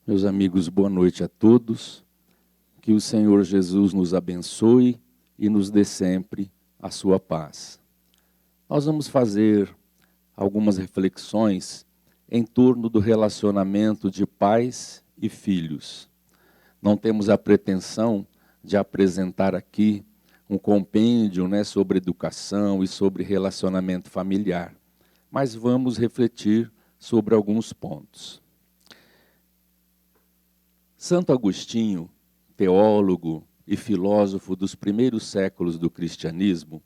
Meus amigos, boa noite a todos. Que o Senhor Jesus nos abençoe e nos dê sempre a sua paz. Nós vamos fazer algumas reflexões em torno do relacionamento de pais e filhos. Não temos a pretensão de apresentar aqui um compêndio, sobre educação e sobre relacionamento familiar, mas vamos refletir sobre alguns pontos. Santo Agostinho, teólogo e filósofo dos primeiros séculos do cristianismo,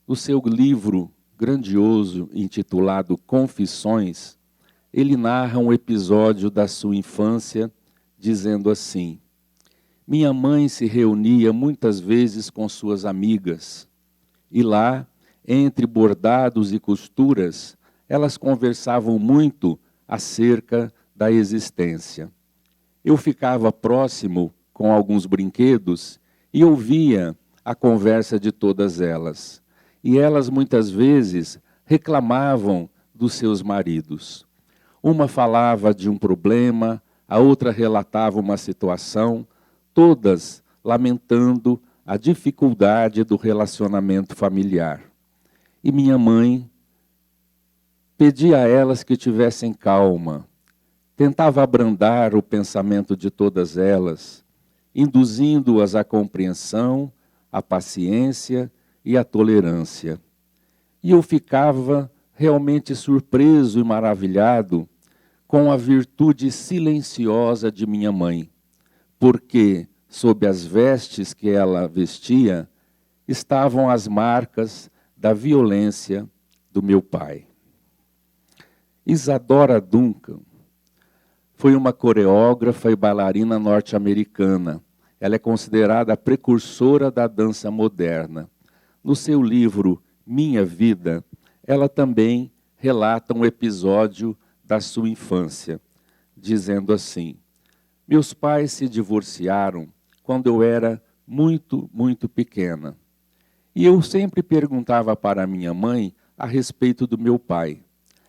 no seu livro grandioso intitulado Confissões, ele narra um episódio da sua infância, dizendo assim: minha mãe se reunia muitas vezes com suas amigas, e lá, entre bordados e costuras, elas conversavam muito acerca da existência. Eu ficava próximo com alguns brinquedos e ouvia a conversa de todas elas. E elas muitas vezes reclamavam dos seus maridos. Uma falava de um problema, a outra relatava uma situação, todas lamentando a dificuldade do relacionamento familiar. E minha mãe pedia a elas que tivessem calma, tentava abrandar o pensamento de todas elas, induzindo-as à compreensão, à paciência e à tolerância. E eu ficava realmente surpreso e maravilhado com a virtude silenciosa de minha mãe, porque, sob as vestes que ela vestia, estavam as marcas da violência do meu pai. Isadora Duncan foi uma coreógrafa e bailarina norte-americana. Ela é considerada a precursora da dança moderna. No seu livro Minha Vida, ela também relata um episódio da sua infância, dizendo assim: meus pais se divorciaram quando eu era muito, muito pequena. E eu sempre perguntava para minha mãe a respeito do meu pai.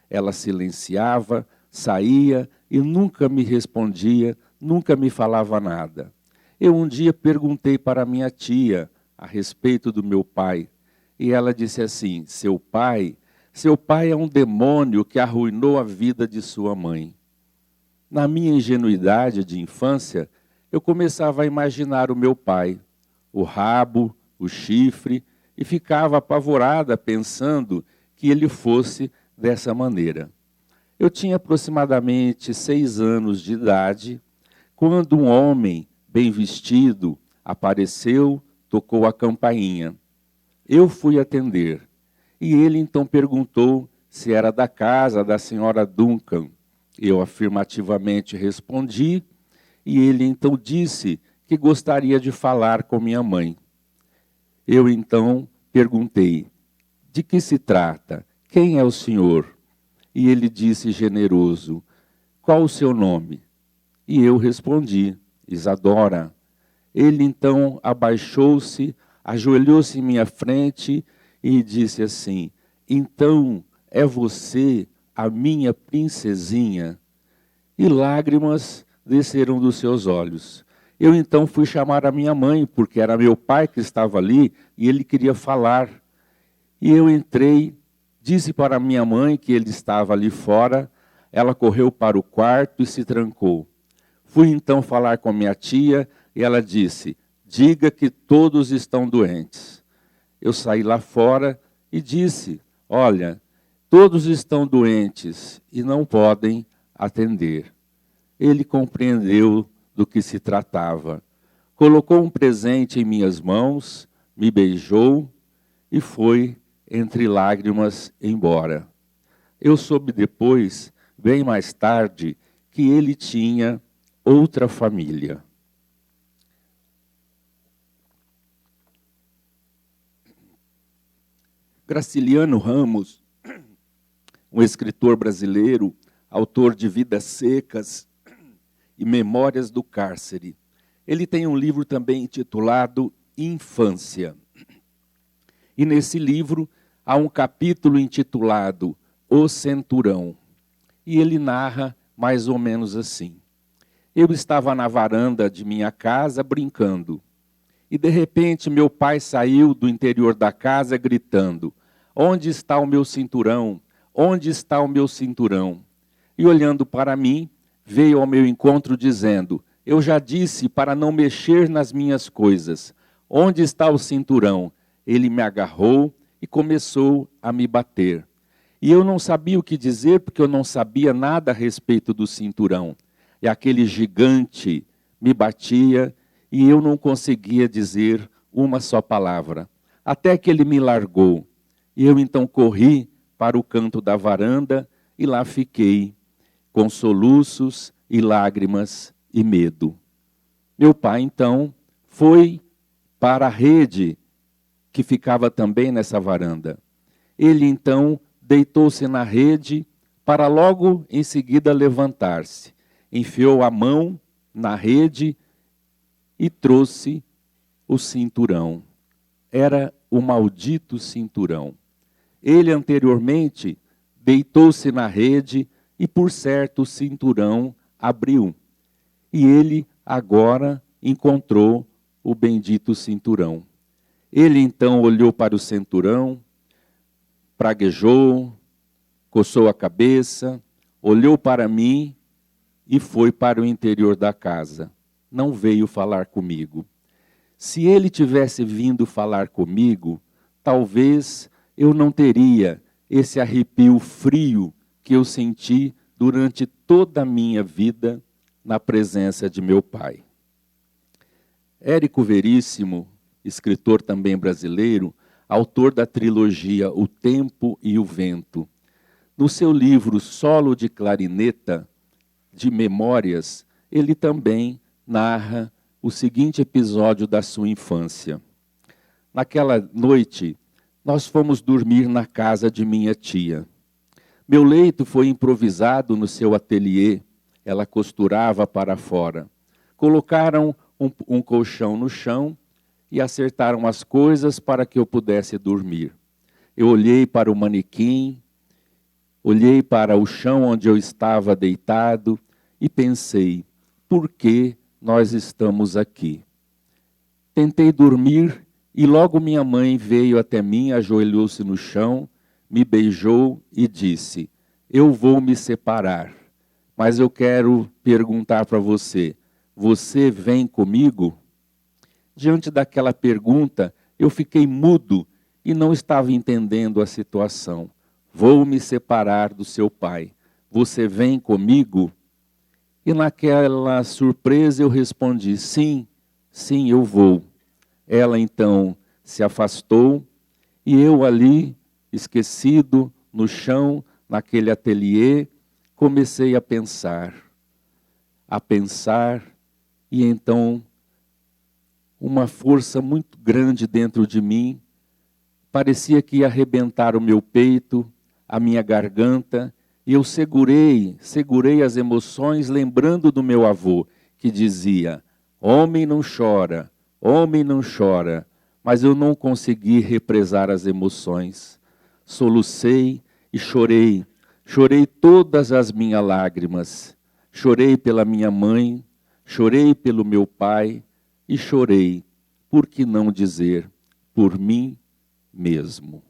Ela silenciava, saía e nunca me respondia, nunca me falava nada. Eu um dia perguntei para minha tia a respeito do meu pai, e ela disse assim: seu pai é um demônio que arruinou a vida de sua mãe. Na minha ingenuidade de infância, eu começava a imaginar o meu pai, o rabo, o chifre, e ficava apavorada pensando que ele fosse dessa maneira. Eu tinha aproximadamente 6 anos de idade, quando um homem bem vestido apareceu, tocou a campainha. Eu fui atender, e ele então perguntou se era da casa da senhora Duncan. Eu afirmativamente respondi, e ele então disse que gostaria de falar com minha mãe. Eu então perguntei: de que se trata? Quem é o senhor? E ele disse generoso: qual o seu nome? E eu respondi: Isadora. Ele então abaixou-se, ajoelhou-se em minha frente e disse assim: então é você a minha princesinha? E lágrimas desceram dos seus olhos. Eu então fui chamar a minha mãe, porque era meu pai que estava ali e ele queria falar. E eu entrei, disse para minha mãe que ele estava ali fora, ela correu para o quarto e se trancou. Fui então falar com minha tia e ela disse: diga que todos estão doentes. Eu saí lá fora e disse: olha, todos estão doentes e não podem atender. Ele compreendeu do que se tratava. Colocou um presente em minhas mãos, me beijou e foi entre lágrimas embora. Eu soube depois, bem mais tarde, que ele tinha outra família. Graciliano Ramos, um escritor brasileiro, autor de Vidas Secas e Memórias do Cárcere. Ele tem um livro também intitulado Infância. E nesse livro há um capítulo intitulado O Centurão. E ele narra mais ou menos assim: Eu estava na varanda de minha casa brincando. E de repente meu pai saiu do interior da casa gritando: "Onde está o meu cinturão? Onde está o meu cinturão?" E olhando para mim, veio ao meu encontro dizendo: "Eu já disse para não mexer nas minhas coisas. Onde está o cinturão?" Ele me agarrou e começou a me bater. E eu não sabia o que dizer, porque eu não sabia nada a respeito do cinturão. E aquele gigante me batia e eu não conseguia dizer uma só palavra. Até que ele me largou. E eu então corri para o canto da varanda e lá fiquei, com soluços e lágrimas e medo. Meu pai então foi para a rede que ficava também nessa varanda. Ele então deitou-se na rede para logo em seguida levantar-se. Enfiou a mão na rede e trouxe o cinturão. Era o maldito cinturão. Ele anteriormente deitou-se na rede e por certo o cinturão abriu. E ele agora encontrou o bendito cinturão. Ele então olhou para o cinturão, praguejou, coçou a cabeça, olhou para mim e foi para o interior da casa. Não veio falar comigo. Se ele tivesse vindo falar comigo, talvez eu não teria esse arrepio frio que eu senti durante toda a minha vida na presença de meu pai. Érico Veríssimo, escritor também brasileiro, autor da trilogia O Tempo e o Vento, no seu livro Solo de Clarineta, de Memórias, ele também narra o seguinte episódio da sua infância. Naquela noite, nós fomos dormir na casa de minha tia. Meu leito foi improvisado no seu ateliê, ela costurava para fora. Colocaram um colchão no chão e acertaram as coisas para que eu pudesse dormir. Eu olhei para o manequim, olhei para o chão onde eu estava deitado e pensei: por que nós estamos aqui? Tentei dormir e logo minha mãe veio até mim, ajoelhou-se no chão, me beijou e disse: eu vou me separar, mas eu quero perguntar para você: você vem comigo? Diante daquela pergunta, eu fiquei mudo e não estava entendendo a situação. Vou me separar do seu pai. Você vem comigo? E naquela surpresa eu respondi: sim, sim, eu vou. Ela então se afastou e eu ali, esquecido, no chão, naquele ateliê, comecei a pensar, e então uma força muito grande dentro de mim, parecia que ia arrebentar o meu peito, a minha garganta, e eu segurei as emoções, lembrando do meu avô, que dizia: homem não chora, mas eu não consegui represar as emoções. Solucei e chorei todas as minhas lágrimas, chorei pela minha mãe, chorei pelo meu pai, e chorei, por que não dizer, por mim mesmo.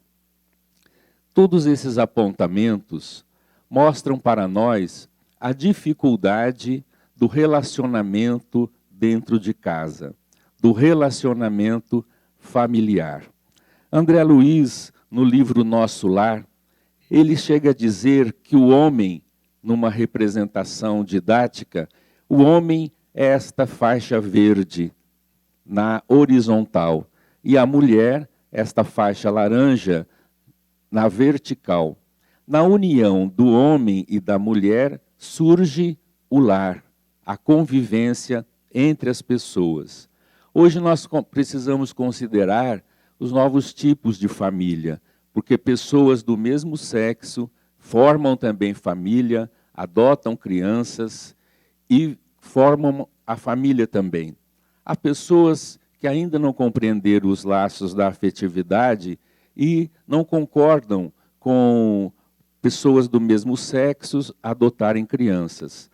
Todos esses apontamentos mostram para nós a dificuldade do relacionamento dentro de casa, do relacionamento familiar. André Luiz, no livro Nosso Lar, ele chega a dizer que o homem, numa representação didática, o homem é esta faixa verde na horizontal e a mulher esta faixa laranja na vertical. Na união do homem e da mulher surge o lar, a convivência entre as pessoas. Hoje nós precisamos considerar os novos tipos de família, porque pessoas do mesmo sexo formam também família, adotam crianças e formam a família também. Há pessoas que ainda não compreenderam os laços da afetividade e não concordam com pessoas do mesmo sexo adotarem crianças.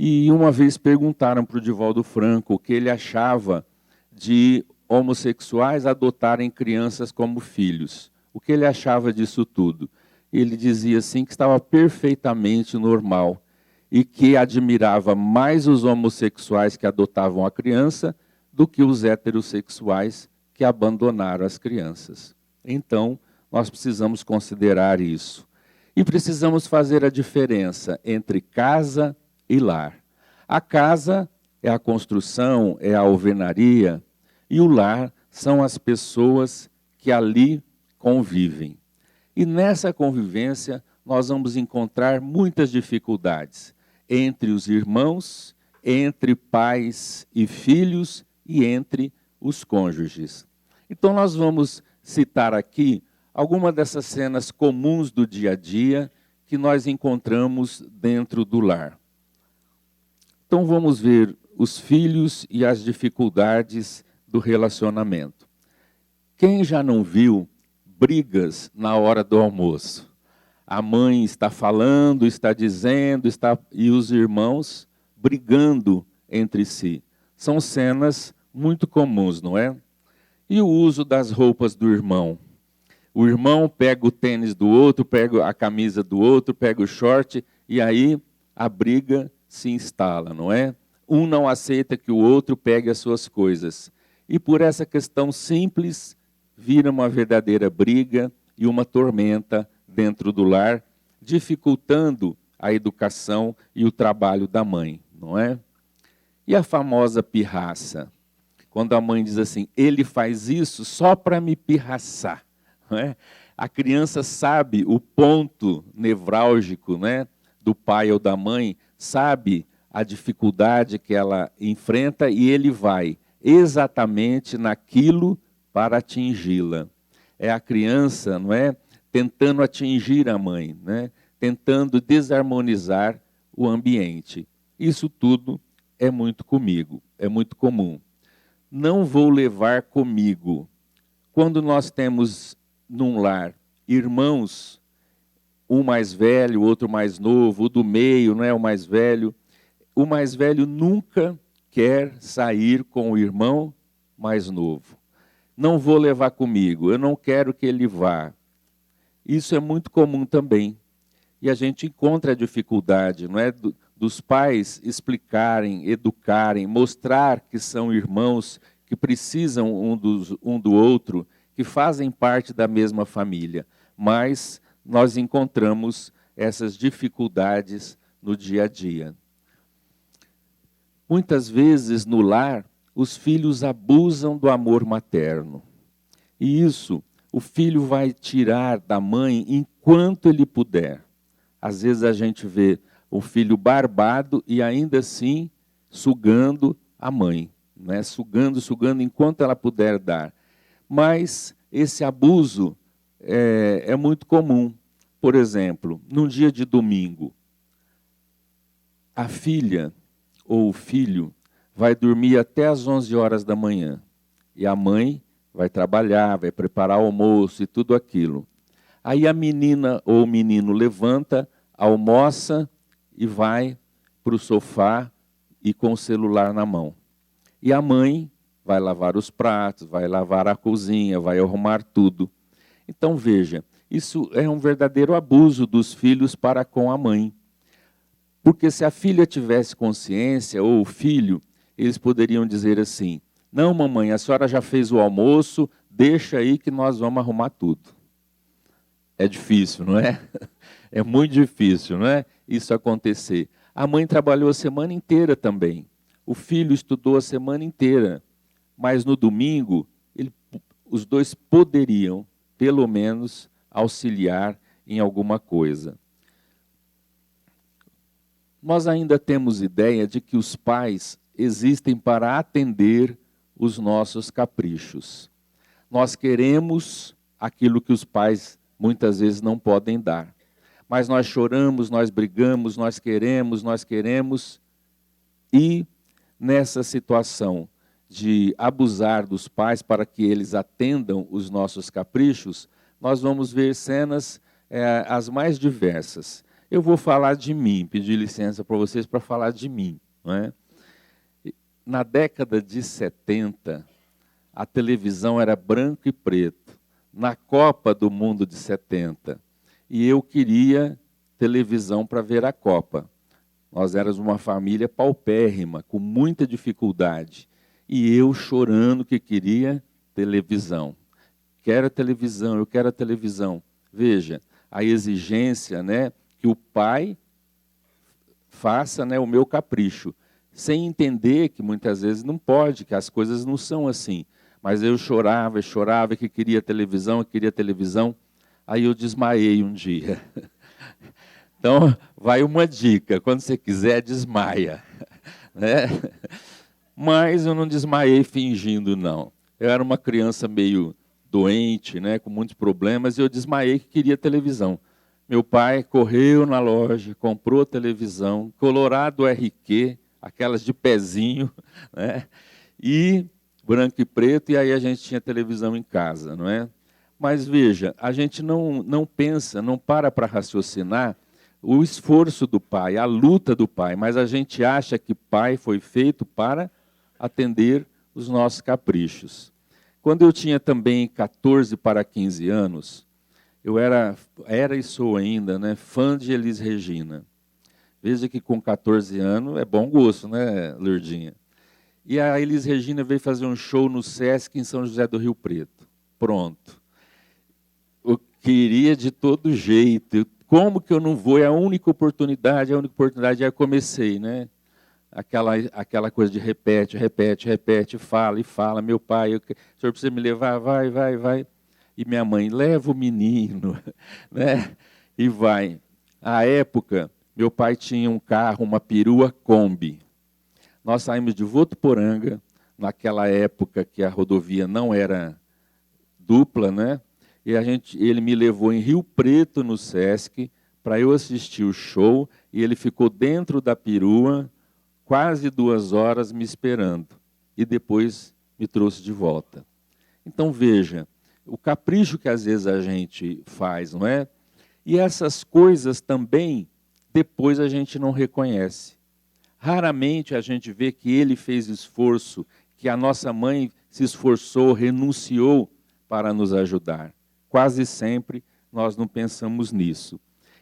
E uma vez perguntaram para o Divaldo Franco o que ele achava de homossexuais adotarem crianças como filhos. O que ele achava disso tudo? Ele dizia assim que estava perfeitamente normal e que admirava mais os homossexuais que adotavam a criança do que os heterossexuais que abandonaram as crianças. Então, nós precisamos considerar isso. E precisamos fazer a diferença entre casa e lar. A casa é a construção, é a alvenaria, e o lar são as pessoas que ali convivem. E nessa convivência nós vamos encontrar muitas dificuldades entre os irmãos, entre pais e filhos e entre os cônjuges. Então nós vamos citar aqui algumas dessas cenas comuns do dia a dia que nós encontramos dentro do lar. Então vamos ver os filhos e as dificuldades do relacionamento. Quem já não viu brigas na hora do almoço? A mãe está falando, está dizendo, e os irmãos brigando entre si. São cenas muito comuns, não é? E o uso das roupas do irmão. O irmão pega o tênis do outro, pega a camisa do outro, pega o short, e aí a briga se instala, não é? Um não aceita que o outro pegue as suas coisas. E por essa questão simples, vira uma verdadeira briga e uma tormenta dentro do lar, dificultando a educação e o trabalho da mãe, não é? E a famosa pirraça, quando a mãe diz assim, ele faz isso só para me pirraçar, não é? A criança sabe o ponto nevrálgico, né, do pai ou da mãe, sabe a dificuldade que ela enfrenta e ele vai exatamente naquilo para atingi-la. É a criança, não é, tentando atingir a mãe, né, tentando desarmonizar o ambiente. Isso tudo é muito comigo, é muito comum. Não vou levar comigo. Quando nós temos num lar irmãos, um mais velho, outro mais novo, o do meio não é o mais velho nunca quer sair com o irmão mais novo. Não vou levar comigo, eu não quero que ele vá. Isso é muito comum também. E a gente encontra a dificuldade, não é, dos pais explicarem, educarem, mostrar que são irmãos, que precisam um do outro, que fazem parte da mesma família. Mas nós encontramos essas dificuldades no dia a dia. Muitas vezes no lar, os filhos abusam do amor materno. E isso o filho vai tirar da mãe enquanto ele puder. Às vezes a gente vê o filho barbado e ainda assim sugando a mãe, né? Sugando enquanto ela puder dar. Mas esse abuso é muito comum. Por exemplo, num dia de domingo, a filha ou o filho vai dormir até às 11 horas da manhã. E a mãe vai trabalhar, vai preparar o almoço e tudo aquilo. Aí a menina ou o menino levanta, almoça e vai para o sofá e com o celular na mão. E a mãe vai lavar os pratos, vai lavar a cozinha, vai arrumar tudo. Então veja, isso é um verdadeiro abuso dos filhos para com a mãe. Porque se a filha tivesse consciência, ou o filho, eles poderiam dizer assim, não, mamãe, a senhora já fez o almoço, deixa aí que nós vamos arrumar tudo. É difícil, não é? É muito difícil, não é? Isso acontecer. A mãe trabalhou a semana inteira também. O filho estudou a semana inteira. Mas no domingo, os dois poderiam, pelo menos, auxiliar em alguma coisa. Nós ainda temos ideia de que os pais existem para atender os nossos caprichos. Nós queremos aquilo que os pais muitas vezes não podem dar. Mas nós choramos, nós brigamos, nós queremos. E nessa situação de abusar dos pais para que eles atendam os nossos caprichos, nós vamos ver cenas as mais diversas. Eu vou falar de mim, pedir licença para vocês para falar de mim. Não é? Na década de 70, a televisão era branco e preto. Na Copa do Mundo de 70, e eu queria televisão para ver a Copa. Nós éramos uma família paupérrima, com muita dificuldade. E eu chorando que queria televisão. Quero a televisão, eu quero a televisão. Veja, a exigência, né, que o pai faça, né, o meu capricho, sem entender que muitas vezes não pode, que as coisas não são assim. Mas eu chorava que queria televisão, Aí eu desmaiei um dia. Então, vai uma dica, quando você quiser, desmaia. Né? Mas eu não desmaiei fingindo, não. Eu era uma criança meio doente, né, com muitos problemas, e eu desmaiei que queria televisão. Meu pai correu na loja, comprou televisão, Colorado RQ, aquelas de pezinho, né, e branco e preto, e aí a gente tinha televisão em casa, não é? Mas veja, a gente não pensa, não para raciocinar o esforço do pai, a luta do pai, mas a gente acha que pai foi feito para atender os nossos caprichos. Quando eu tinha também 14 para 15 anos, eu era e sou ainda, né, fã de Elis Regina. Veja que com 14 anos é bom gosto, né, Lourdinha? E a Elis Regina veio fazer um show no Sesc em São José do Rio Preto. Pronto. Eu queria de todo jeito. Como que eu não vou? É a única oportunidade. Aí eu comecei, né? Aquela coisa de repete, fala e fala. Meu pai, o senhor precisa me levar? Vai. E minha mãe, leva o menino, né? E vai. À época, meu pai tinha um carro, uma perua Kombi. Nós saímos de Votuporanga, naquela época que a rodovia não era dupla, né? E ele me levou em Rio Preto, no Sesc, para eu assistir o show, e ele ficou dentro da perua, quase 2 horas me esperando, e depois me trouxe de volta. Então, veja, o capricho que às vezes a gente faz, não é? E essas coisas também, depois a gente não reconhece. Raramente a gente vê que ele fez esforço, que a nossa mãe se esforçou, renunciou para nos ajudar. Quase sempre nós não pensamos nisso.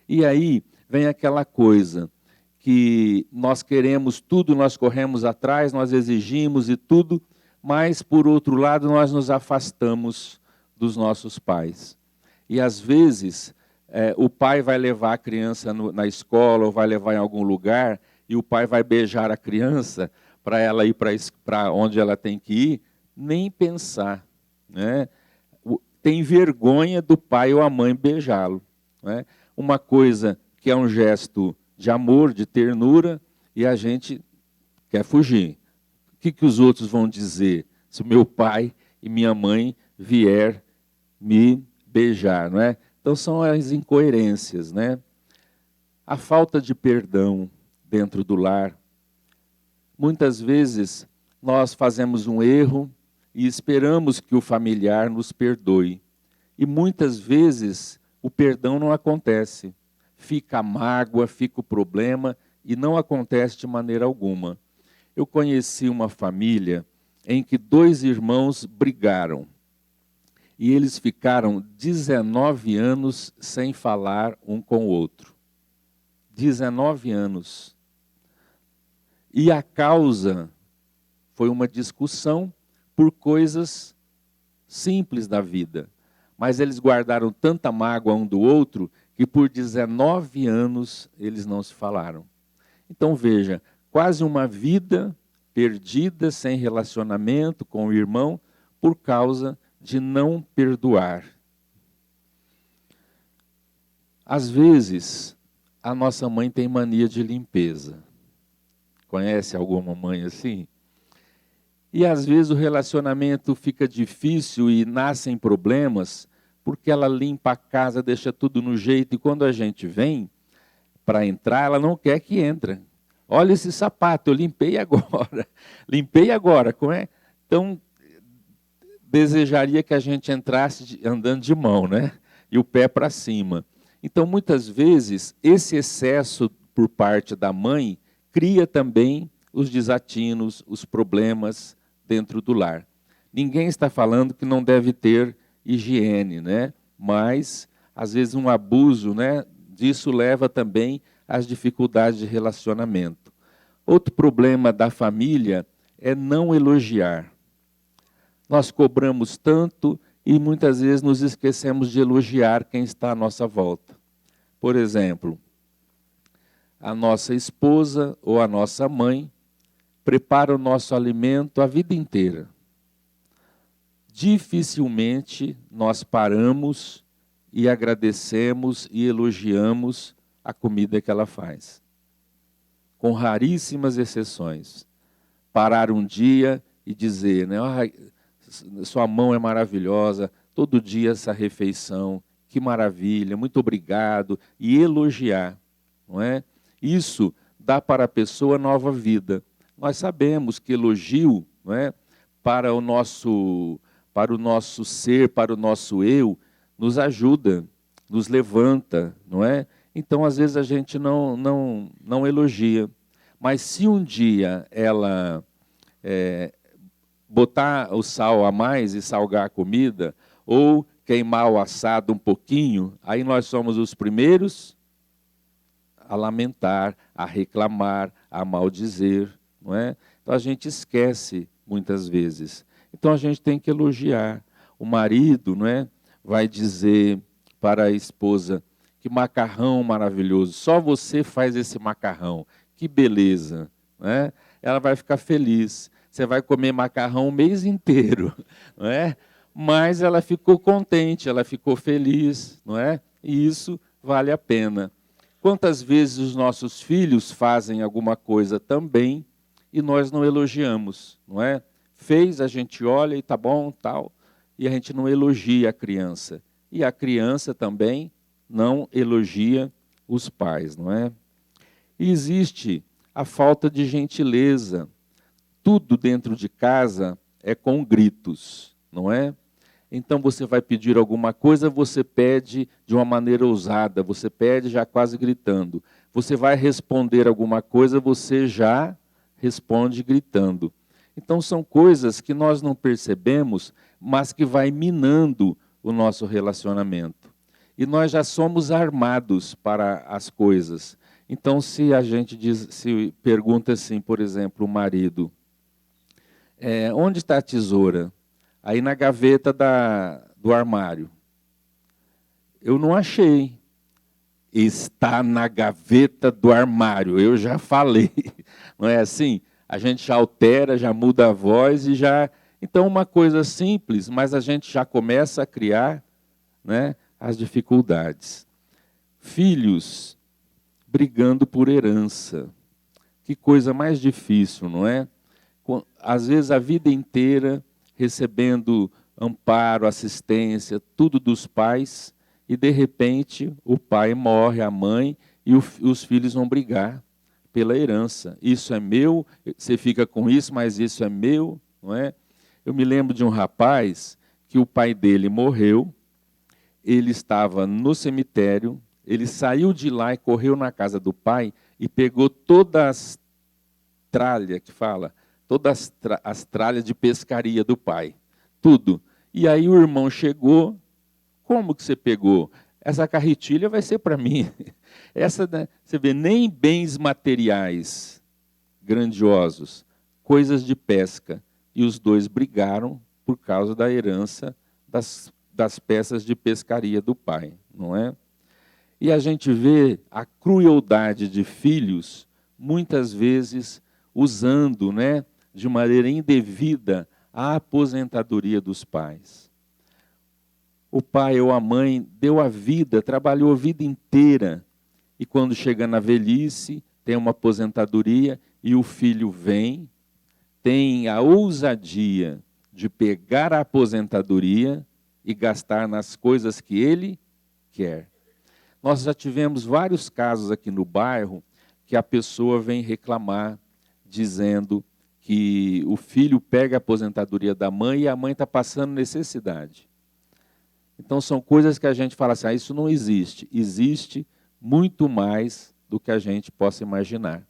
E aí vem aquela coisa que nós queremos tudo, nós corremos atrás, nós exigimos e tudo, mas, por outro lado, nós nos afastamos dos nossos pais. E, às vezes, o pai vai levar a criança na escola ou vai levar em algum lugar e o pai vai beijar a criança para ela ir para onde ela tem que ir, nem pensar, né? Tem vergonha do pai ou a mãe beijá-lo, né? Uma coisa que é um gesto de amor, de ternura, e a gente quer fugir. O que os outros vão dizer se o meu pai e minha mãe vier me beijar, não é? Então são as incoerências, né? A falta de perdão dentro do lar. Muitas vezes nós fazemos um erro e esperamos que o familiar nos perdoe. E muitas vezes o perdão não acontece. Fica a mágoa, fica o problema e não acontece de maneira alguma. Eu conheci uma família em que 2 irmãos brigaram. E eles ficaram 19 anos sem falar um com o outro. 19 anos. E a causa foi uma discussão por coisas simples da vida. Mas eles guardaram tanta mágoa um do outro que por 19 anos eles não se falaram. Então veja, quase uma vida perdida, sem relacionamento com o irmão, por causa de não perdoar. Às vezes, a nossa mãe tem mania de limpeza. Conhece alguma mãe assim? E às vezes o relacionamento fica difícil e nascem problemas, porque ela limpa a casa, deixa tudo no jeito, e quando a gente vem para entrar, ela não quer que entre. Olha esse sapato, eu limpei agora. Limpei agora, como é? Então, desejaria que a gente entrasse andando de mão, né? E o pé para cima. Então, muitas vezes, esse excesso por parte da mãe cria também os desatinos, os problemas dentro do lar. Ninguém está falando que não deve ter higiene, né? Mas, às vezes, um abuso, né, disso leva também às dificuldades de relacionamento. Outro problema da família é não elogiar. Nós cobramos tanto e muitas vezes nos esquecemos de elogiar quem está à nossa volta. Por exemplo, a nossa esposa ou a nossa mãe prepara o nosso alimento a vida inteira. Dificilmente nós paramos e agradecemos e elogiamos a comida que ela faz. Com raríssimas exceções. Parar um dia e dizer, né, sua mão é maravilhosa, todo dia essa refeição, que maravilha, muito obrigado, e elogiar, não é? Isso dá para a pessoa nova vida. Nós sabemos que elogio, não é, para o nosso ser, para o nosso eu, nos ajuda, nos levanta, não é? Então, às vezes, a gente não elogia. Mas se um dia ela botar o sal a mais e salgar a comida, ou queimar o assado um pouquinho, aí nós somos os primeiros a lamentar, a reclamar, a maldizer, não é? Então a gente esquece muitas vezes. Então a gente tem que elogiar. O marido, não é, vai dizer para a esposa, que macarrão maravilhoso, só você faz esse macarrão, que beleza, não é? Ela vai ficar feliz. Você vai comer macarrão o mês inteiro, não é? Mas ela ficou contente, ela ficou feliz, não é? E isso vale a pena. Quantas vezes os nossos filhos fazem alguma coisa também e nós não elogiamos, não é? Fez, a gente olha e tá bom, tal, e a gente não elogia a criança. E a criança também não elogia os pais, não é? E existe a falta de gentileza. Tudo dentro de casa é com gritos, não é? Então você vai pedir alguma coisa, você pede de uma maneira ousada, você pede já quase gritando. Você vai responder alguma coisa, você já responde gritando. Então são coisas que nós não percebemos, mas que vai minando o nosso relacionamento. E nós já somos armados para as coisas. Então se a gente se pergunta assim, por exemplo, o marido, onde está a tesoura? Aí na gaveta do armário. Eu não achei. Está na gaveta do armário, eu já falei. Não é assim? A gente já altera, já muda a voz e já... Então uma coisa simples, mas a gente já começa a criar, né, as dificuldades. Filhos brigando por herança. Que coisa mais difícil, não é? Às vezes a vida inteira recebendo amparo, assistência, tudo dos pais, e de repente o pai morre, a mãe, e os filhos vão brigar pela herança. Isso é meu, você fica com isso, mas isso é meu, não é? Eu me lembro de um rapaz que o pai dele morreu, ele estava no cemitério, ele saiu de lá e correu na casa do pai e pegou todas as tralhas que fala, todas as tralhas de pescaria do pai, tudo. E aí o irmão chegou, como que você pegou? Essa carretilha vai ser para mim. Essa, né, você vê, nem bens materiais grandiosos, coisas de pesca. E os dois brigaram por causa da herança das peças de pescaria do pai, não é? E a gente vê a crueldade de filhos, muitas vezes, usando, né, de maneira indevida a aposentadoria dos pais. O pai ou a mãe deu a vida, trabalhou a vida inteira, e quando chega na velhice, tem uma aposentadoria, e o filho vem, tem a ousadia de pegar a aposentadoria e gastar nas coisas que ele quer. Nós já tivemos vários casos aqui no bairro que a pessoa vem reclamar, dizendo que o filho pega a aposentadoria da mãe e a mãe está passando necessidade. Então são coisas que a gente fala assim, isso não existe. Existe muito mais do que a gente possa imaginar.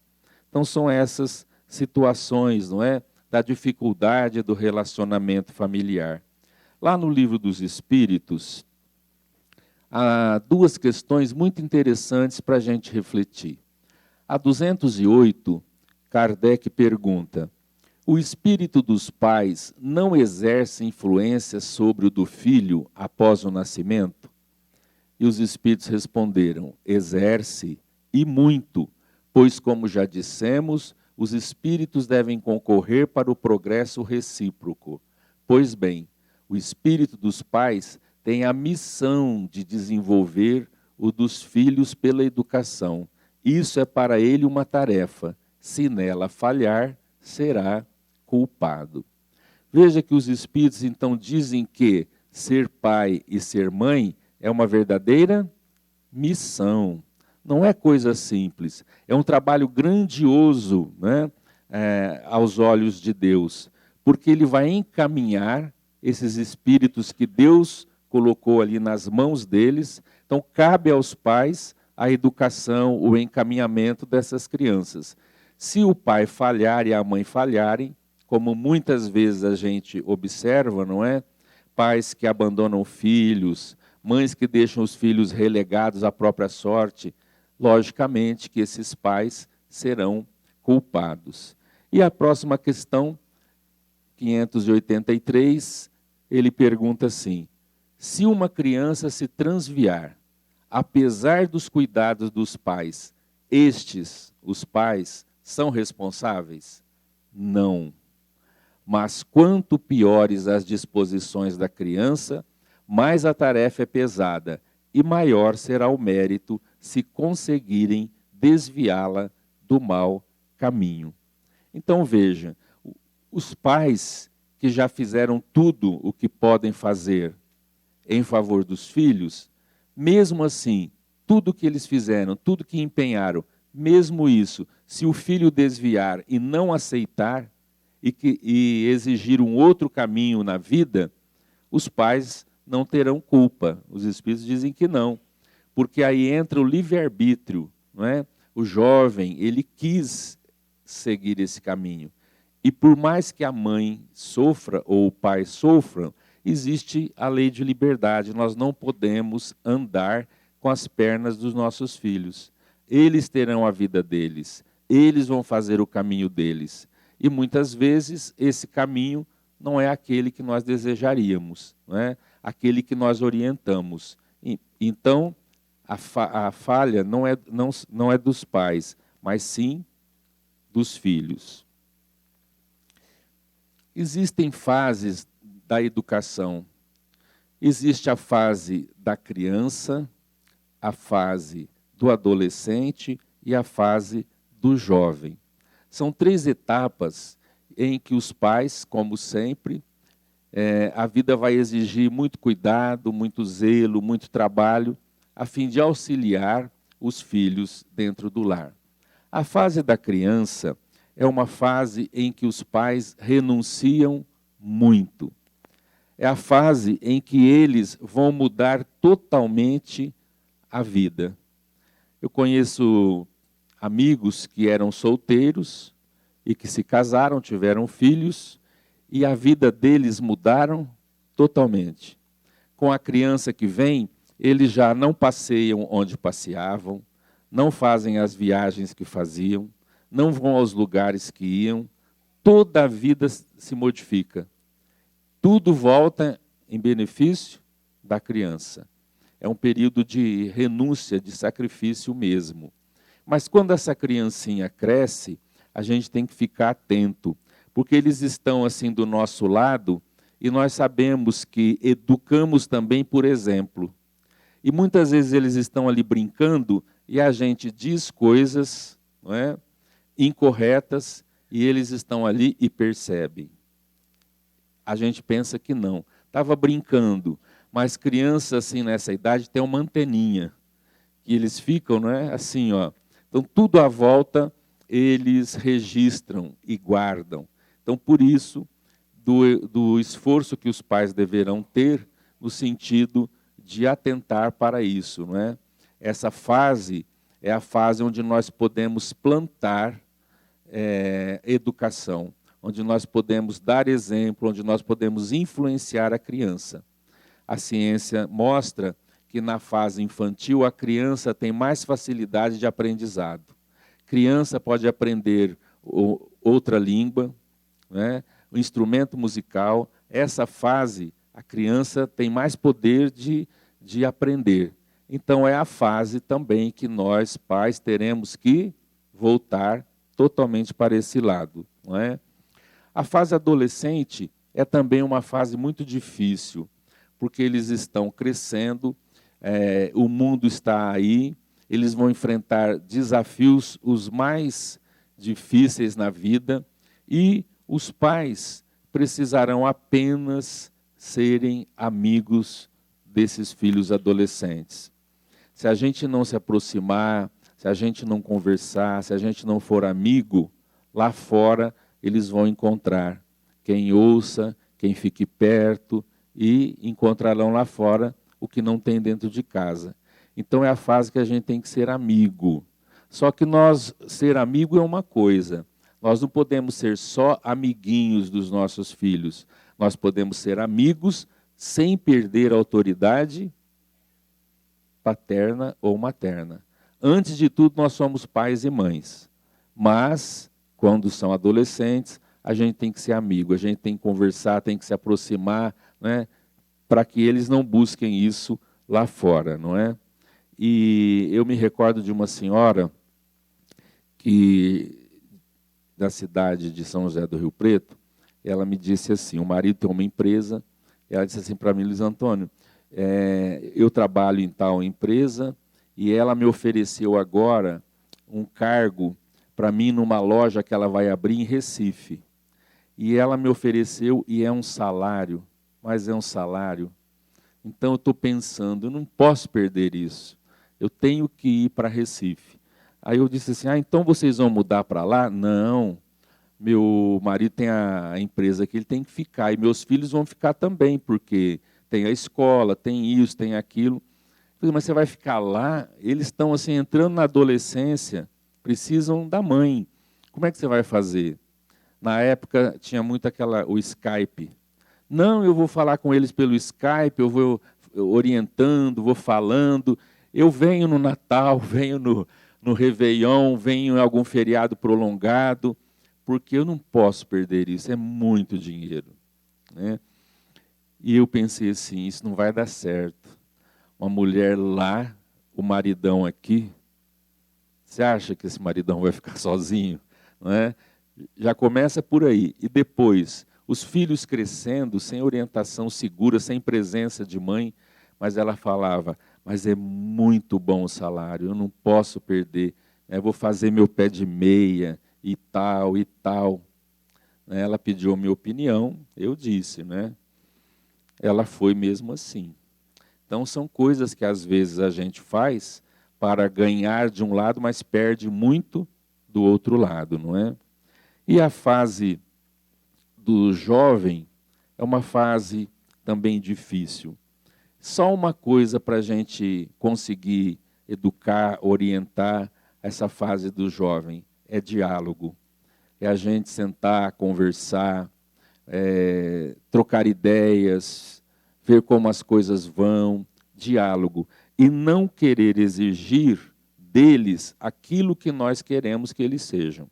Então são essas situações, não é? Da dificuldade do relacionamento familiar. Lá no Livro dos Espíritos, há duas questões muito interessantes para a gente refletir. A 208, Kardec pergunta: o espírito dos pais não exerce influência sobre o do filho após o nascimento? E os espíritos responderam: exerce, e muito, pois, como já dissemos, os espíritos devem concorrer para o progresso recíproco. Pois bem, o espírito dos pais tem a missão de desenvolver o dos filhos pela educação. Isso é para ele uma tarefa. Se nela falhar, será culpado. Veja que os espíritos então dizem que ser pai e ser mãe é uma verdadeira missão. Não é coisa simples. É um trabalho grandioso, né, aos olhos de Deus, porque Ele vai encaminhar esses espíritos que Deus colocou ali nas mãos deles. Então, cabe aos pais a educação, o encaminhamento dessas crianças. Se o pai falhar e a mãe falharem, como muitas vezes a gente observa, não é? Pais que abandonam filhos, mães que deixam os filhos relegados à própria sorte, logicamente que esses pais serão culpados. E a próxima questão, 583, ele pergunta assim: se uma criança se transviar, apesar dos cuidados dos pais, estes, os pais, são responsáveis? Não. Mas quanto piores as disposições da criança, mais a tarefa é pesada e maior será o mérito se conseguirem desviá-la do mau caminho. Então veja, os pais que já fizeram tudo o que podem fazer em favor dos filhos, mesmo assim, tudo que eles fizeram, tudo que empenharam, mesmo isso, se o filho desviar e não aceitar e exigir um outro caminho na vida, os pais não terão culpa. Os espíritos dizem que não, porque aí entra o livre-arbítrio, não é? O jovem, ele quis seguir esse caminho. E por mais que a mãe sofra ou o pai sofram, existe a lei de liberdade. Nós não podemos andar com as pernas dos nossos filhos. Eles terão a vida deles, eles vão fazer o caminho deles. E muitas vezes esse caminho não é aquele que nós desejaríamos, não é? Aquele que nós orientamos. Então, a falha não é dos pais, mas sim dos filhos. Existem fases da educação. Existe a fase da criança, a fase do adolescente e a fase do jovem. São 3 etapas em que os pais, como sempre, a vida vai exigir muito cuidado, muito zelo, muito trabalho, a fim de auxiliar os filhos dentro do lar. A fase da criança é uma fase em que os pais renunciam muito. É a fase em que eles vão mudar totalmente a vida. Eu conheço amigos que eram solteiros e que se casaram, tiveram filhos, e a vida deles mudaram totalmente. Com a criança que vem, eles já não passeiam onde passeavam, não fazem as viagens que faziam, não vão aos lugares que iam, toda a vida se modifica. Tudo volta em benefício da criança. É um período de renúncia, de sacrifício mesmo. Mas quando essa criancinha cresce, a gente tem que ficar atento, porque eles estão assim do nosso lado e nós sabemos que educamos também por exemplo. E muitas vezes eles estão ali brincando e a gente diz coisas, não é, incorretas e eles estão ali e percebem. A gente pensa que não. Estava brincando, mas criança assim nessa idade tem uma anteninha que eles ficam, não é, assim, ó. Então tudo à volta eles registram e guardam. Então por isso do esforço que os pais deverão ter no sentido de atentar para isso, não é? Essa fase é a fase onde nós podemos plantar educação, onde nós podemos dar exemplo, onde nós podemos influenciar a criança. A ciência mostra que na fase infantil a criança tem mais facilidade de aprendizado. Criança pode aprender outra língua, né? O instrumento musical. Essa fase, a criança tem mais poder de aprender. Então é a fase também que nós, pais, teremos que voltar totalmente para esse lado, não é? A fase adolescente é também uma fase muito difícil, porque eles estão crescendo, o mundo está aí, eles vão enfrentar desafios os mais difíceis na vida, e os pais precisarão apenas serem amigos desses filhos adolescentes. Se a gente não se aproximar, se a gente não conversar, se a gente não for amigo, lá fora eles vão encontrar quem ouça, quem fique perto, e encontrarão lá fora o que não tem dentro de casa. Então é a fase que a gente tem que ser amigo. Só que ser amigo é uma coisa. Nós não podemos ser só amiguinhos dos nossos filhos. Nós podemos ser amigos sem perder a autoridade paterna ou materna. Antes de tudo, nós somos pais e mães. Mas, quando são adolescentes, a gente tem que ser amigo, a gente tem que conversar, tem que se aproximar, né, para que eles não busquem isso lá fora, não é? E eu me recordo de uma senhora da cidade de São José do Rio Preto. Ela me disse assim, o marido tem uma empresa, ela disse assim para mim: Luiz Antônio, eu trabalho em tal empresa e ela me ofereceu agora um cargo para mim numa loja que ela vai abrir em Recife. E ela me ofereceu, e é um salário, mas é um salário. Então eu estou pensando, eu não posso perder isso. Eu tenho que ir para Recife. Aí eu disse assim, então vocês vão mudar para lá? Não, meu marido tem a empresa que ele tem que ficar, e meus filhos vão ficar também, porque tem a escola, tem isso, tem aquilo. Mas você vai ficar lá? Eles estão assim, entrando na adolescência, precisam da mãe. Como é que você vai fazer? Na época tinha muito o Skype. Não, eu vou falar com eles pelo Skype, eu vou orientando, vou falando. Eu venho no Natal, venho no Réveillon, venho em algum feriado prolongado, porque eu não posso perder isso, é muito dinheiro, né? E eu pensei assim, isso não vai dar certo. Uma mulher lá, o maridão aqui, você acha que esse maridão vai ficar sozinho? Não é? Já começa por aí. E depois, os filhos crescendo, sem orientação segura, sem presença de mãe, mas ela falava, mas é muito bom o salário, eu não posso perder, eu vou fazer meu pé de meia e tal, e tal. Ela pediu a minha opinião, eu disse, né? Ela foi mesmo assim. Então, são coisas que às vezes a gente faz para ganhar de um lado, mas perde muito do outro lado, não é? E a fase do jovem é uma fase também difícil. Só uma coisa para a gente conseguir educar, orientar essa fase do jovem, é diálogo. É a gente sentar, conversar, trocar ideias, ver como as coisas vão, diálogo. E não querer exigir deles aquilo que nós queremos que eles sejam.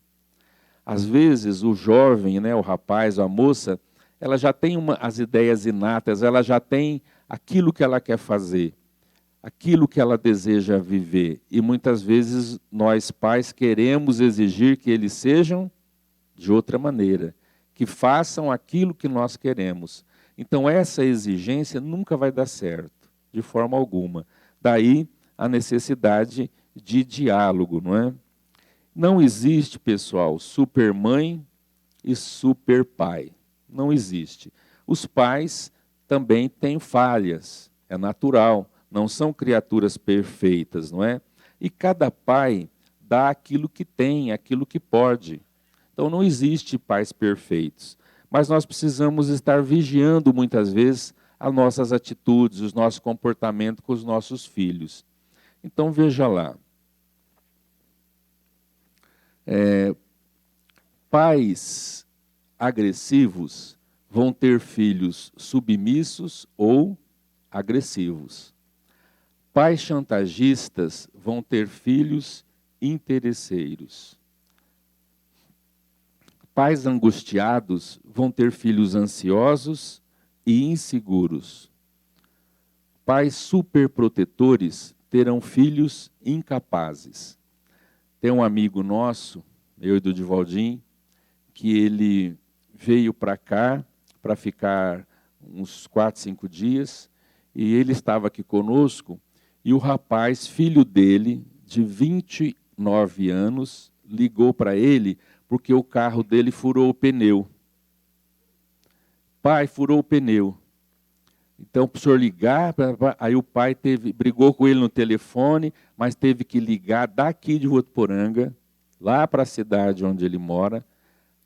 Às vezes o jovem, né, o rapaz, a moça, ela já tem as ideias inatas, ela já tem aquilo que ela quer fazer, aquilo que ela deseja viver. E muitas vezes nós pais queremos exigir que eles sejam de outra maneira, que façam aquilo que nós queremos. Então essa exigência nunca vai dar certo, de forma alguma. Daí a necessidade de diálogo, não é? Não existe, pessoal, supermãe e superpai. Não existe. Os pais também têm falhas, é natural, não são criaturas perfeitas, não é? E cada pai dá aquilo que tem, aquilo que pode. Então não existe pais perfeitos, mas nós precisamos estar vigiando muitas vezes as nossas atitudes, os nossos comportamentos com os nossos filhos. Então, veja lá. Pais agressivos vão ter filhos submissos ou agressivos. Pais chantagistas vão ter filhos interesseiros. Pais angustiados vão ter filhos ansiosos e inseguros. Pais superprotetores terão filhos incapazes. Tem um amigo nosso, eu e do Divaldim, que ele veio para cá para ficar uns 4, 5 dias, e ele estava aqui conosco, e o rapaz, filho dele, de 29 anos, ligou para ele porque o carro dele furou o pneu. Pai, furou o pneu. Então, para o senhor ligar, aí o pai brigou com ele no telefone, mas teve que ligar daqui de Votuporanga, lá para a cidade onde ele mora,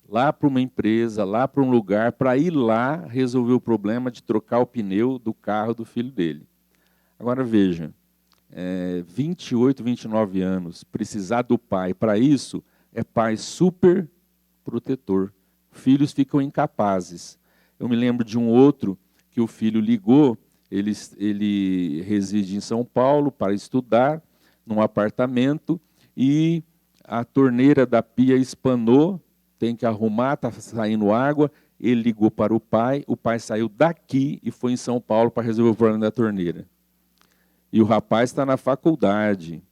lá para uma empresa, lá para um lugar, para ir lá resolver o problema de trocar o pneu do carro do filho dele. Agora veja, 28, 29 anos, precisar do pai para isso, é pai super protetor. Filhos ficam incapazes. Eu me lembro de um outro que o filho ligou, ele reside em São Paulo para estudar, num apartamento, e a torneira da pia espanou, tem que arrumar, está saindo água, ele ligou para o pai saiu daqui e foi em São Paulo para resolver o problema da torneira. E o rapaz está na faculdade.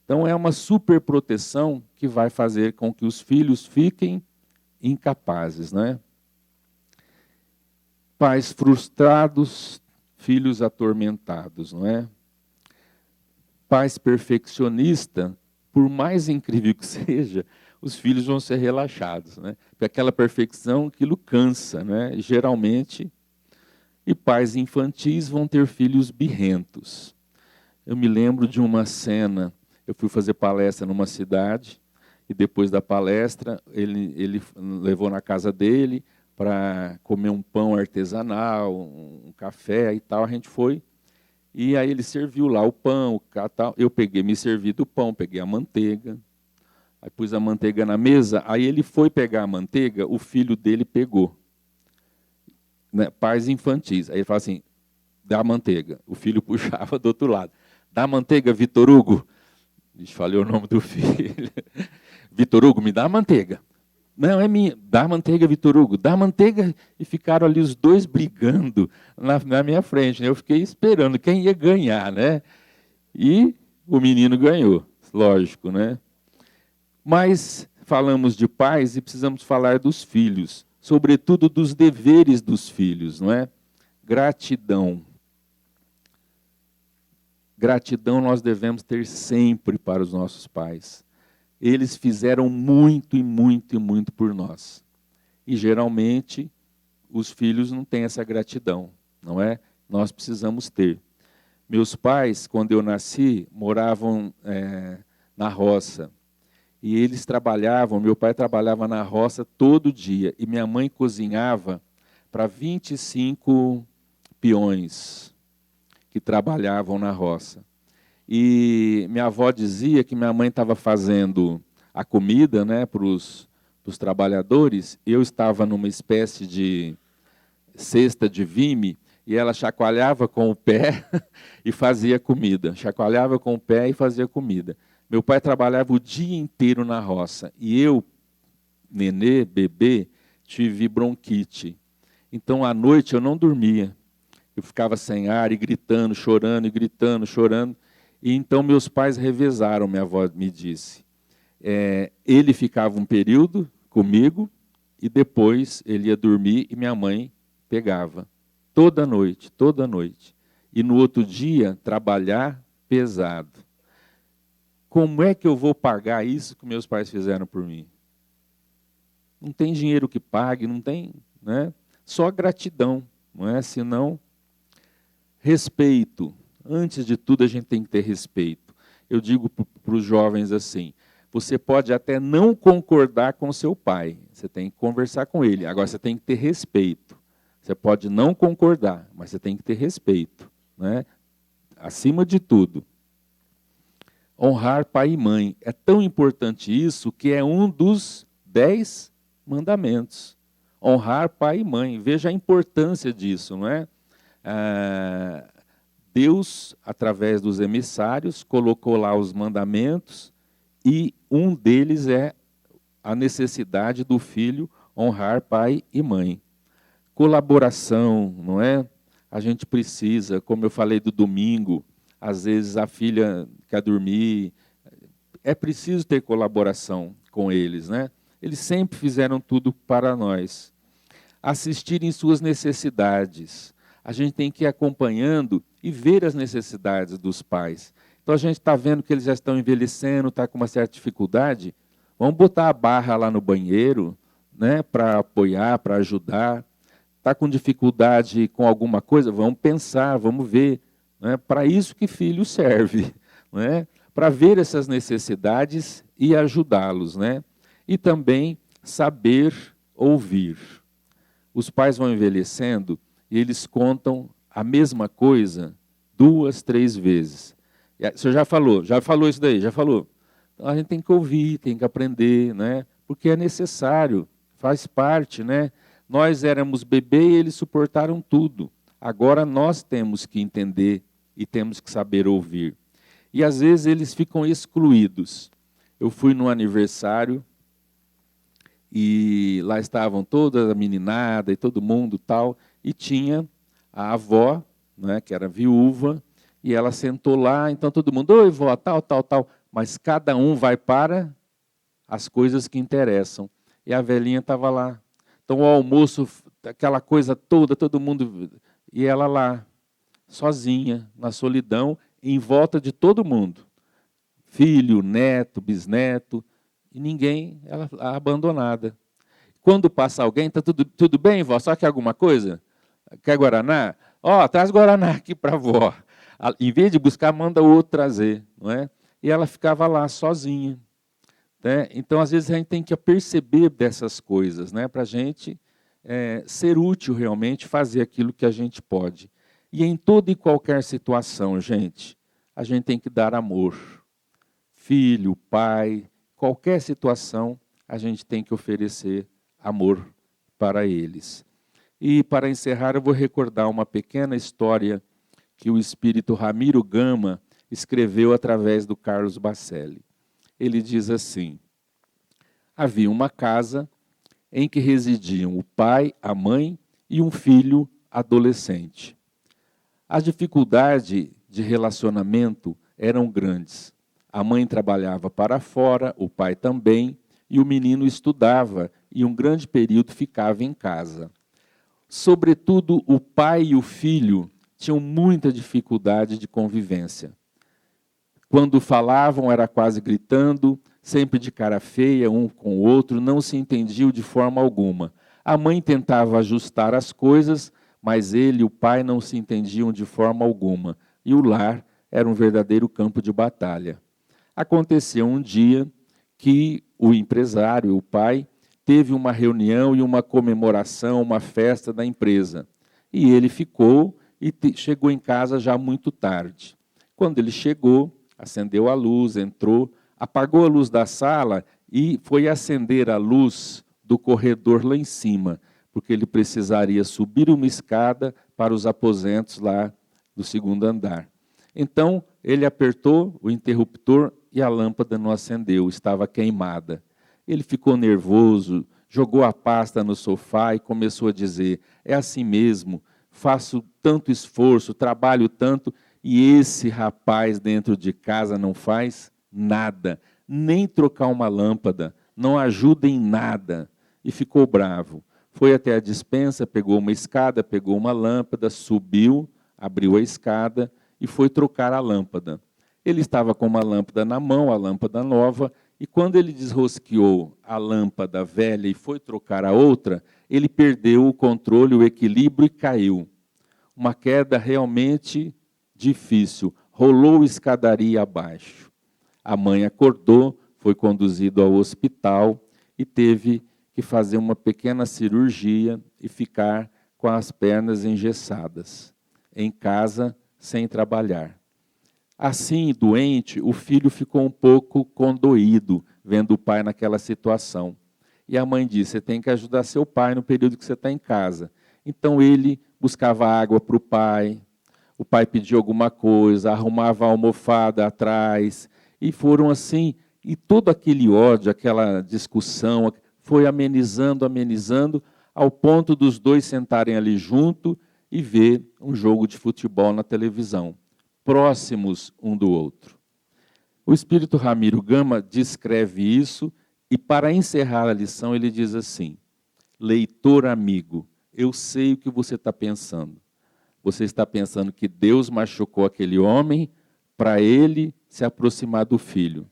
Então é uma superproteção que vai fazer com que os filhos fiquem incapazes, né? Pais frustrados, filhos atormentados, não é? Pais perfeccionistas, por mais incrível que seja, os filhos vão ser relaxados, né? Porque aquela perfeição, aquilo cansa, né? E, geralmente. E pais infantis vão ter filhos birrentos. Eu me lembro de uma cena, eu fui fazer palestra numa cidade, e depois da palestra, ele levou na casa dele para comer um pão artesanal, um café e tal, a gente foi, e aí ele serviu lá o pão, tal, eu me servi do pão, peguei a manteiga, aí pus a manteiga na mesa, aí ele foi pegar a manteiga, o filho dele pegou, né, pais infantis, aí ele fala assim, dá a manteiga, o filho puxava do outro lado, dá a manteiga, Vitor Hugo, falei o nome do filho, Vitor Hugo, me dá a manteiga. Não, é minha. Dá manteiga, Vitor Hugo. Dá manteiga. E ficaram ali os dois brigando na minha frente. Né? Eu fiquei esperando quem ia ganhar, né? E o menino ganhou, lógico, né? Mas falamos de pais e precisamos falar dos filhos, sobretudo dos deveres dos filhos, não é? Gratidão. Gratidão nós devemos ter sempre para os nossos pais. Eles fizeram muito e muito e muito por nós. E, geralmente, os filhos não têm essa gratidão, não é? Nós precisamos ter. Meus pais, quando eu nasci, moravam na roça. E eles trabalhavam, meu pai trabalhava na roça todo dia. E minha mãe cozinhava para 25 peões que trabalhavam na roça. E minha avó dizia que minha mãe estava fazendo a comida, né, para os trabalhadores. Eu estava numa espécie de cesta de vime e ela chacoalhava com o pé e fazia comida. Chacoalhava com o pé e fazia comida. Meu pai trabalhava o dia inteiro na roça. E eu, nenê, bebê, tive bronquite. Então, à noite, eu não dormia. Eu ficava sem ar e gritando, chorando, e gritando, chorando. E então meus pais revezaram, minha avó me disse. Ele ficava um período comigo e depois ele ia dormir e minha mãe pegava. Toda noite, toda noite. E no outro dia, trabalhar pesado. Como é que eu vou pagar isso que meus pais fizeram por mim? Não tem dinheiro que pague, não tem, né? Só gratidão, não é? Senão, respeito. Antes de tudo, a gente tem que ter respeito. Eu digo para os jovens assim, você pode até não concordar com seu pai, você tem que conversar com ele, agora você tem que ter respeito. Você pode não concordar, mas você tem que ter respeito, né? Acima de tudo. Honrar pai e mãe. É tão importante isso que é um dos 10 mandamentos. Honrar pai e mãe. Veja a importância disso, não é? Deus, através dos emissários, colocou lá os mandamentos e um deles é a necessidade do filho honrar pai e mãe. Colaboração, não é? A gente precisa, como eu falei do domingo, às vezes a filha quer dormir, é preciso ter colaboração com eles, né? Eles sempre fizeram tudo para nós. Assistir em suas necessidades. A gente tem que ir acompanhando e ver as necessidades dos pais. Então a gente está vendo que eles já estão envelhecendo, está com uma certa dificuldade. Vamos botar a barra lá no banheiro, né, para apoiar, para ajudar. Está com dificuldade com alguma coisa? Vamos pensar, vamos ver. Né? Para isso que filho serve, né? Para ver essas necessidades e ajudá-los, né? E também saber ouvir. Os pais vão envelhecendo e eles contam a mesma coisa 2, 3 vezes. Você já falou isso daí, já falou. Então a gente tem que ouvir, tem que aprender, né? Porque é necessário, faz parte, né? Nós éramos bebê e eles suportaram tudo. Agora nós temos que entender e temos que saber ouvir. E às vezes eles ficam excluídos. Eu fui num aniversário e lá estavam toda a meninada e todo mundo tal, e tinha a avó, né, que era viúva, e ela sentou lá, então todo mundo, oi vó, tal, tal, tal, mas cada um vai para as coisas que interessam. E a velhinha estava lá. Então o almoço, aquela coisa toda, todo mundo, e ela lá, sozinha, na solidão, em volta de todo mundo. Filho, neto, bisneto, e ninguém, ela abandonada. Quando passa alguém, está tudo bem, vó? Só quer alguma coisa? Quer Guaraná? Ó, traz Guaraná aqui para a vó. Em vez de buscar, manda o outro trazer. Não é? E ela ficava lá, sozinha. Né? Então, às vezes, a gente tem que perceber dessas coisas, né? Para a gente ser útil realmente, fazer aquilo que a gente pode. E em toda e qualquer situação, gente, a gente tem que dar amor. Filho, pai, qualquer situação, a gente tem que oferecer amor para eles. E para encerrar, eu vou recordar uma pequena história que o espírito Ramiro Gama escreveu através do Carlos Bacelli. Ele diz assim: havia uma casa em que residiam o pai, a mãe e um filho adolescente. As dificuldades de relacionamento eram grandes. A mãe trabalhava para fora, o pai também, e o menino estudava e um grande período ficava em casa. Sobretudo, o pai e o filho tinham muita dificuldade de convivência. Quando falavam, era quase gritando, sempre de cara feia, um com o outro, não se entendiam de forma alguma. A mãe tentava ajustar as coisas, mas ele e o pai não se entendiam de forma alguma. E o lar era um verdadeiro campo de batalha. Aconteceu um dia que o empresário, o pai, teve uma reunião e uma comemoração, uma festa da empresa. E ele ficou e chegou em casa já muito tarde. Quando ele chegou, acendeu a luz, entrou, apagou a luz da sala e foi acender a luz do corredor lá em cima, porque ele precisaria subir uma escada para os aposentos lá do segundo andar. Então, ele apertou o interruptor e a lâmpada não acendeu, estava queimada. Ele ficou nervoso, jogou a pasta no sofá e começou a dizer: é assim mesmo, faço tanto esforço, trabalho tanto, e esse rapaz dentro de casa não faz nada, nem trocar uma lâmpada, não ajuda em nada. E ficou bravo. Foi até a despensa, pegou uma escada, pegou uma lâmpada, subiu, abriu a escada e foi trocar a lâmpada. Ele estava com uma lâmpada na mão, a lâmpada nova, e quando ele desrosqueou a lâmpada velha e foi trocar a outra, ele perdeu o controle, o equilíbrio e caiu. Uma queda realmente difícil, rolou escadaria abaixo. A mãe acordou, foi conduzido ao hospital e teve que fazer uma pequena cirurgia e ficar com as pernas engessadas, em casa, sem trabalhar. Assim, doente, o filho ficou um pouco condoído, vendo o pai naquela situação. E a mãe disse: você tem que ajudar seu pai no período que você está em casa. Então ele buscava água para o pai pedia alguma coisa, arrumava a almofada atrás, e foram assim, e todo aquele ódio, aquela discussão, foi amenizando, amenizando, ao ponto dos dois sentarem ali junto e ver um jogo de futebol na televisão, próximos um do outro. O espírito Ramiro Gama descreve isso e, para encerrar a lição, ele diz assim: leitor amigo, eu sei o que você está pensando. Você está pensando que Deus machucou aquele homem para ele se aproximar do filho.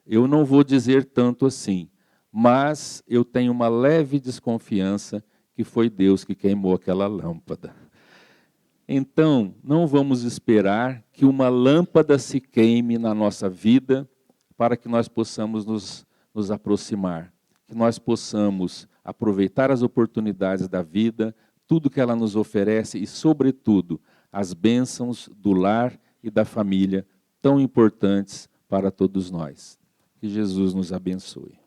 Eu não vou dizer tanto assim, mas eu tenho uma leve desconfiança que foi Deus que queimou aquela lâmpada. Então, não vamos esperar que uma lâmpada se queime na nossa vida para que nós possamos nos aproximar, que nós possamos aproveitar as oportunidades da vida, tudo que ela nos oferece e, sobretudo, as bênçãos do lar e da família, tão importantes para todos nós. Que Jesus nos abençoe.